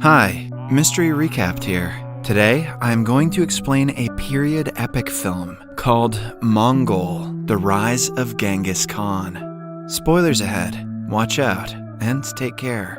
Hi, Mystery Recapped here. Today, I'm going to explain a period epic film called Mongol, The Rise of Genghis Khan. Spoilers ahead, watch out, and take care.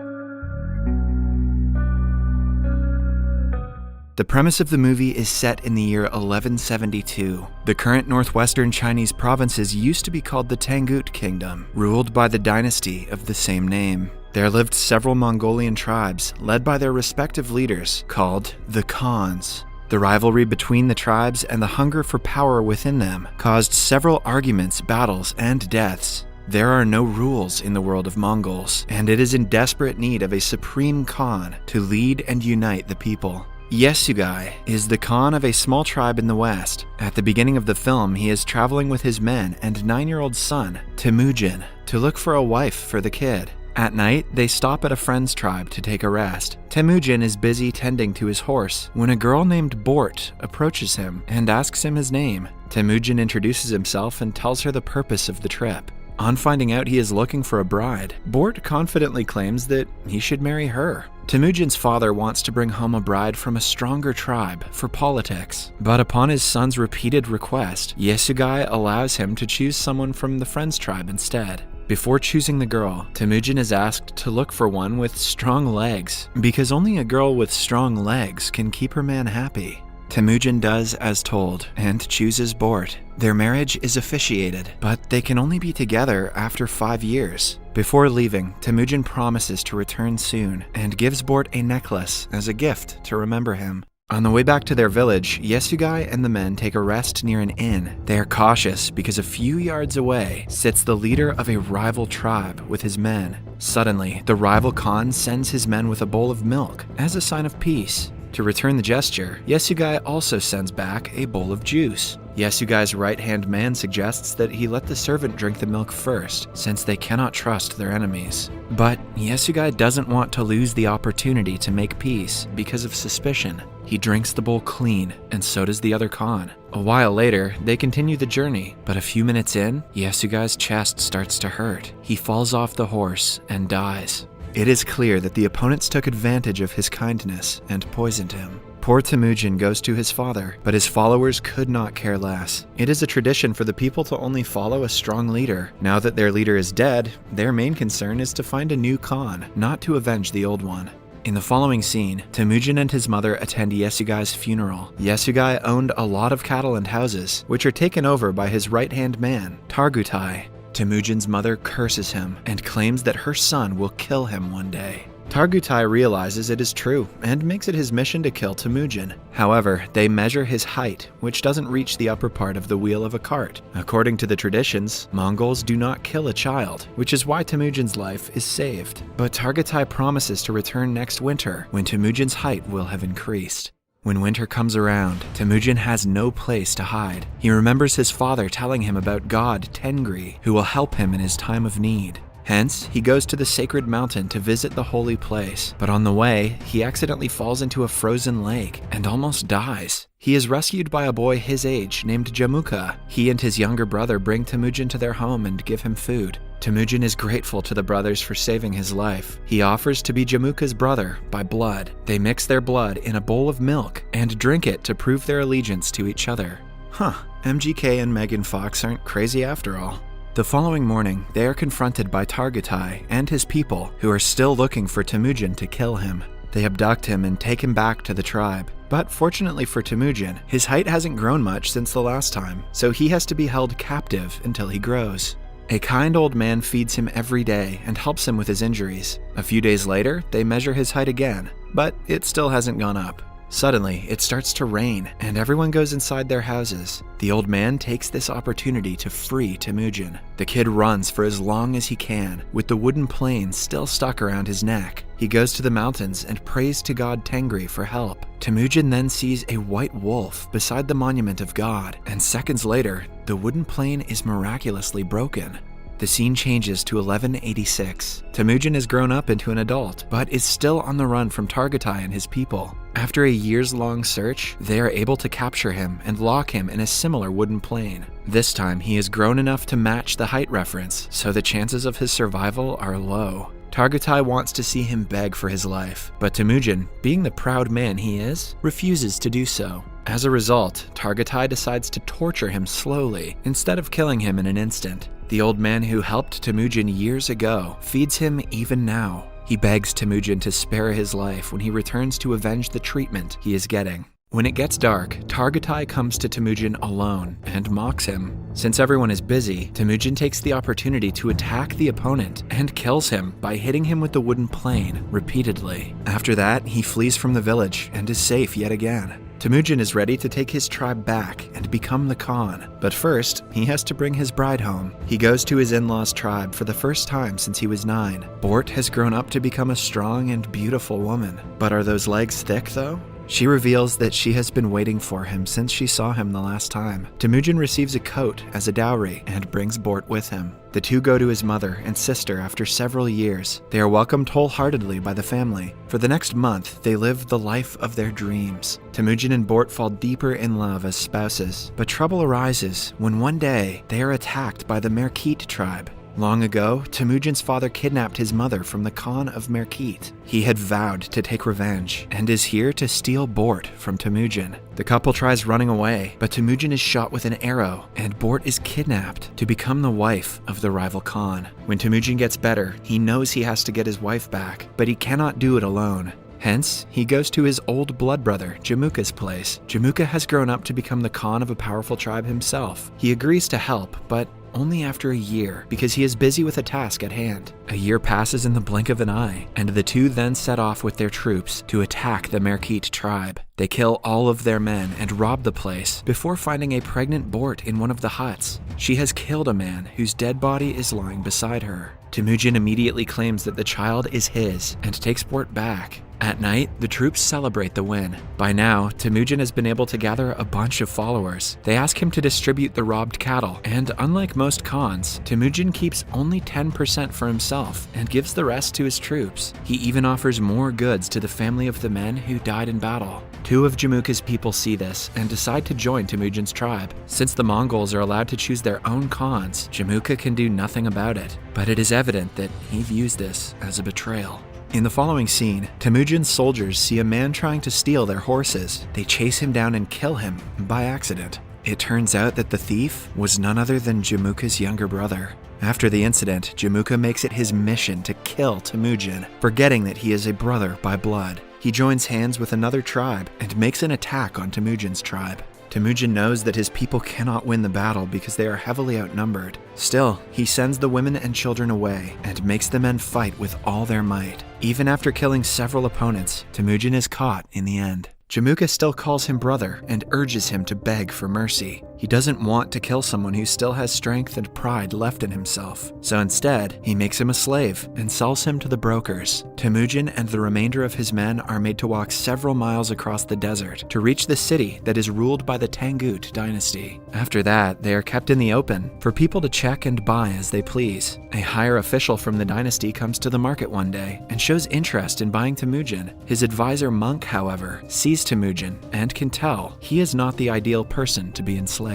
The premise of the movie is set in the year 1172. The current northwestern Chinese provinces used to be called the Tangut Kingdom, ruled by the dynasty of the same name. There lived several Mongolian tribes, led by their respective leaders, called the Khans. The rivalry between the tribes and the hunger for power within them caused several arguments, battles, and deaths. There are no rules in the world of Mongols, and it is in desperate need of a supreme Khan to lead and unite the people. Yesugai is the Khan of a small tribe in the west. At the beginning of the film, he is traveling with his men and 9-year-old son, Temujin, to look for a wife for the kid. At night, they stop at a friend's tribe to take a rest. Temujin is busy tending to his horse when a girl named Bort approaches him and asks him his name. Temujin introduces himself and tells her the purpose of the trip. On finding out he is looking for a bride, Bort confidently claims that he should marry her. Temujin's father wants to bring home a bride from a stronger tribe for politics, but upon his son's repeated request, Yesugai allows him to choose someone from the friend's tribe instead. Before choosing the girl, Temujin is asked to look for one with strong legs, because only a girl with strong legs can keep her man happy. Temujin does as told and chooses Bort. Their marriage is officiated, but they can only be together after 5 years. Before leaving, Temujin promises to return soon and gives Bort a necklace as a gift to remember him. On the way back to their village, Yesugai and the men take a rest near an inn. They are cautious because a few yards away sits the leader of a rival tribe with his men. Suddenly, the rival Khan sends his men with a bowl of milk as a sign of peace. To return the gesture, Yesugai also sends back a bowl of juice. Yesugai's right-hand man suggests that he let the servant drink the milk first, since they cannot trust their enemies. But Yesugai doesn't want to lose the opportunity to make peace because of suspicion. He drinks the bowl clean, and so does the other Khan. A while later, they continue the journey, but a few minutes in, Yesugai's chest starts to hurt. He falls off the horse and dies. It is clear that the opponents took advantage of his kindness and poisoned him. Poor Temujin goes to his father, but his followers could not care less. It is a tradition for the people to only follow a strong leader. Now that their leader is dead, their main concern is to find a new Khan, not to avenge the old one. In the following scene, Temujin and his mother attend Yesugai's funeral. Yesugai owned a lot of cattle and houses, which are taken over by his right-hand man, Targutai. Temujin's mother curses him and claims that her son will kill him one day. Targutai realizes it is true and makes it his mission to kill Temujin. However, they measure his height, which doesn't reach the upper part of the wheel of a cart. According to the traditions, Mongols do not kill a child, which is why Temujin's life is saved. But Targutai promises to return next winter when Temujin's height will have increased. When winter comes around, Temujin has no place to hide. He remembers his father telling him about God Tengri, who will help him in his time of need. Hence, he goes to the sacred mountain to visit the holy place, but on the way, he accidentally falls into a frozen lake and almost dies. He is rescued by a boy his age named Jamuka. He and his younger brother bring Temujin to their home and give him food. Temujin is grateful to the brothers for saving his life. He offers to be Jamuka's brother by blood. They mix their blood in a bowl of milk and drink it to prove their allegiance to each other. MGK and Megan Fox aren't crazy after all. The following morning, they are confronted by Targutai and his people, who are still looking for Temujin to kill him. They abduct him and take him back to the tribe. But fortunately for Temujin, his height hasn't grown much since the last time, so he has to be held captive until he grows. A kind old man feeds him every day and helps him with his injuries. A few days later, they measure his height again, but it still hasn't gone up. Suddenly, it starts to rain, and everyone goes inside their houses. The old man takes this opportunity to free Temujin. The kid runs for as long as he can, with the wooden plane still stuck around his neck. He goes to the mountains and prays to God Tengri for help. Temujin then sees a white wolf beside the monument of God, and seconds later, the wooden plane is miraculously broken. The scene changes to 1186. Temujin has grown up into an adult, but is still on the run from Targutai and his people. After a years-long search, they are able to capture him and lock him in a similar wooden plane. This time, he has grown enough to match the height reference, so the chances of his survival are low. Targatai wants to see him beg for his life, but Temujin, being the proud man he is, refuses to do so. As a result, Targatai decides to torture him slowly instead of killing him in an instant. The old man who helped Temujin years ago feeds him even now. He begs Temujin to spare his life when he returns to avenge the treatment he is getting. When it gets dark, Targatai comes to Temujin alone and mocks him. Since everyone is busy, Temujin takes the opportunity to attack the opponent and kills him by hitting him with the wooden plane repeatedly. After that, he flees from the village and is safe yet again. Temujin is ready to take his tribe back and become the Khan, but first, he has to bring his bride home. He goes to his in-laws' tribe for the first time since he was 9. Bort has grown up to become a strong and beautiful woman. But are those legs thick, though? She reveals that she has been waiting for him since she saw him the last time. Temujin receives a coat as a dowry and brings Bort with him. The two go to his mother and sister after several years. They are welcomed wholeheartedly by the family. For the next month, they live the life of their dreams. Temujin and Bort fall deeper in love as spouses, but trouble arises when one day they are attacked by the Merkit tribe. Long ago, Temujin's father kidnapped his mother from the Khan of Merkit. He had vowed to take revenge and is here to steal Bort from Temujin. The couple tries running away, but Temujin is shot with an arrow and Bort is kidnapped to become the wife of the rival Khan. When Temujin gets better, he knows he has to get his wife back, but he cannot do it alone. Hence, he goes to his old blood brother, Jamuka's place. Jamuka has grown up to become the Khan of a powerful tribe himself. He agrees to help, but only after a year, because he is busy with a task at hand. A year passes in the blink of an eye, and the two then set off with their troops to attack the Merkit tribe. They kill all of their men and rob the place before finding a pregnant Bort in one of the huts. She has killed a man whose dead body is lying beside her. Temujin immediately claims that the child is his and takes Bort back. At night, the troops celebrate the win. By now, Temujin has been able to gather a bunch of followers. They ask him to distribute the robbed cattle, and unlike most Khans, Temujin keeps only 10% for himself and gives the rest to his troops. He even offers more goods to the family of the men who died in battle. 2 of Jamuka's people see this and decide to join Temujin's tribe. Since the Mongols are allowed to choose their own Khans, Jamuka can do nothing about it. But it is evident that he views this as a betrayal. In the following scene, Temujin's soldiers see a man trying to steal their horses. They chase him down and kill him by accident. It turns out that the thief was none other than Jamuka's younger brother. After the incident, Jamuka makes it his mission to kill Temujin, forgetting that he is a brother by blood. He joins hands with another tribe and makes an attack on Temujin's tribe. Temujin knows that his people cannot win the battle because they are heavily outnumbered. Still, he sends the women and children away and makes the men fight with all their might. Even after killing several opponents, Temujin is caught in the end. Jamuka still calls him brother and urges him to beg for mercy. He doesn't want to kill someone who still has strength and pride left in himself. So instead, he makes him a slave and sells him to the brokers. Temujin and the remainder of his men are made to walk several miles across the desert to reach the city that is ruled by the Tangut dynasty. After that, they are kept in the open for people to check and buy as they please. A higher official from the dynasty comes to the market one day and shows interest in buying Temujin. His advisor Monk, however, sees Temujin and can tell he is not the ideal person to be enslaved.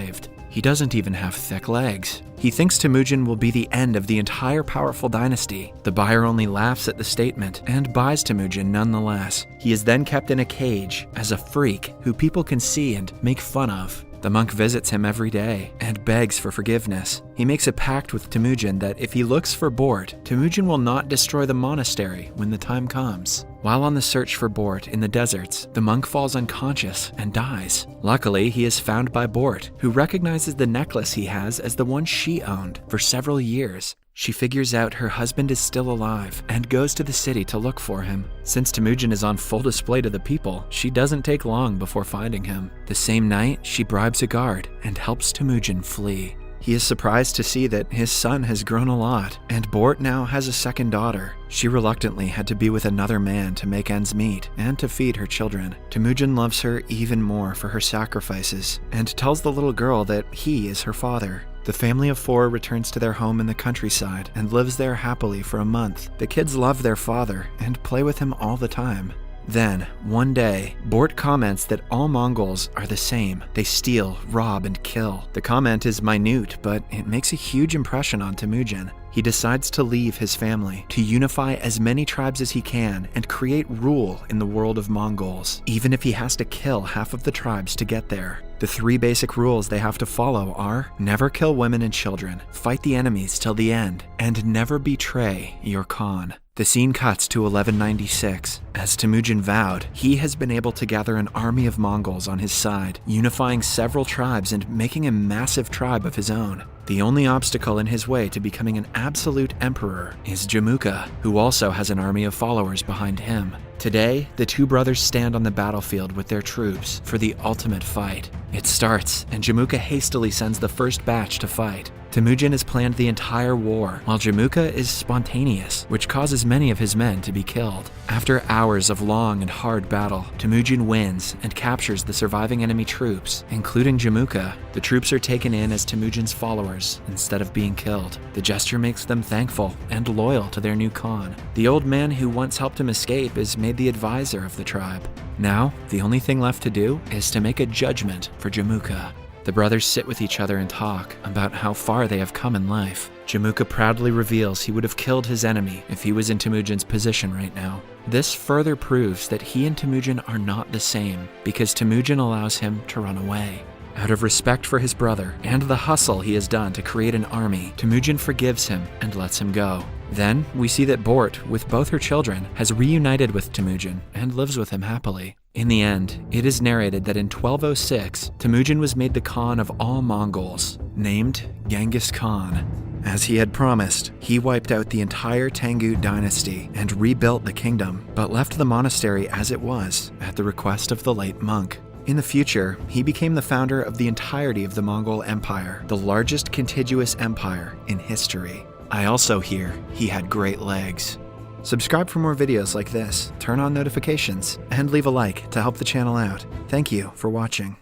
He doesn't even have thick legs. He thinks Temujin will be the end of the entire powerful dynasty. The buyer only laughs at the statement and buys Temujin nonetheless. He is then kept in a cage as a freak who people can see and make fun of. The monk visits him every day and begs for forgiveness. He makes a pact with Temujin that if he looks for Bort, Temujin will not destroy the monastery when the time comes. While on the search for Bort in the deserts, the monk falls unconscious and dies. Luckily, he is found by Bort, who recognizes the necklace he has as the one she owned for several years. She figures out her husband is still alive and goes to the city to look for him. Since Temujin is on full display to the people, she doesn't take long before finding him. The same night, she bribes a guard and helps Temujin flee. He is surprised to see that his son has grown a lot, and Bort now has a second daughter. She reluctantly had to be with another man to make ends meet and to feed her children. Temujin loves her even more for her sacrifices and tells the little girl that he is her father. The family of 4 returns to their home in the countryside and lives there happily for a month. The kids love their father and play with him all the time. Then, one day, Bort comments that all Mongols are the same. They steal, rob, and kill. The comment is minute, but it makes a huge impression on Temujin. He he decides to leave his family, to unify as many tribes as he can and create rule in the world of Mongols, even if he has to kill half of the tribes to get there. The 3 basic rules they have to follow are: never kill women and children, fight the enemies till the end, and never betray your Khan. The scene cuts to 1196. As Temujin vowed, he has been able to gather an army of Mongols on his side, unifying several tribes and making a massive tribe of his own. The only obstacle in his way to becoming an absolute emperor is Jamuka, who also has an army of followers behind him. Today, the 2 brothers stand on the battlefield with their troops for the ultimate fight. It starts, and Jamuka hastily sends the first batch to fight. Temujin has planned the entire war, while Jamuka is spontaneous, which causes many of his men to be killed. After hours of long and hard battle, Temujin wins and captures the surviving enemy troops, including Jamuka. The troops are taken in as Temujin's followers instead of being killed. The gesture makes them thankful and loyal to their new Khan. The old man who once helped him escape is made the advisor of the tribe. Now, the only thing left to do is to make a judgment for Jamuka. The brothers sit with each other and talk about how far they have come in life. Jamuka proudly reveals he would have killed his enemy if he was in Temujin's position right now. This further proves that he and Temujin are not the same, because Temujin allows him to run away. Out of respect for his brother and the hustle he has done to create an army, Temujin forgives him and lets him go. Then, we see that Bort, with both her children, has reunited with Temujin and lives with him happily. In the end, it is narrated that in 1206, Temujin was made the Khan of all Mongols, named Genghis Khan. As he had promised, he wiped out the entire Tangut dynasty and rebuilt the kingdom, but left the monastery as it was, at the request of the late monk. In the future, he became the founder of the entirety of the Mongol Empire, the largest contiguous empire in history. I also hear he had great legs. Subscribe for more videos like this, turn on notifications, and leave a like to help the channel out. Thank you for watching.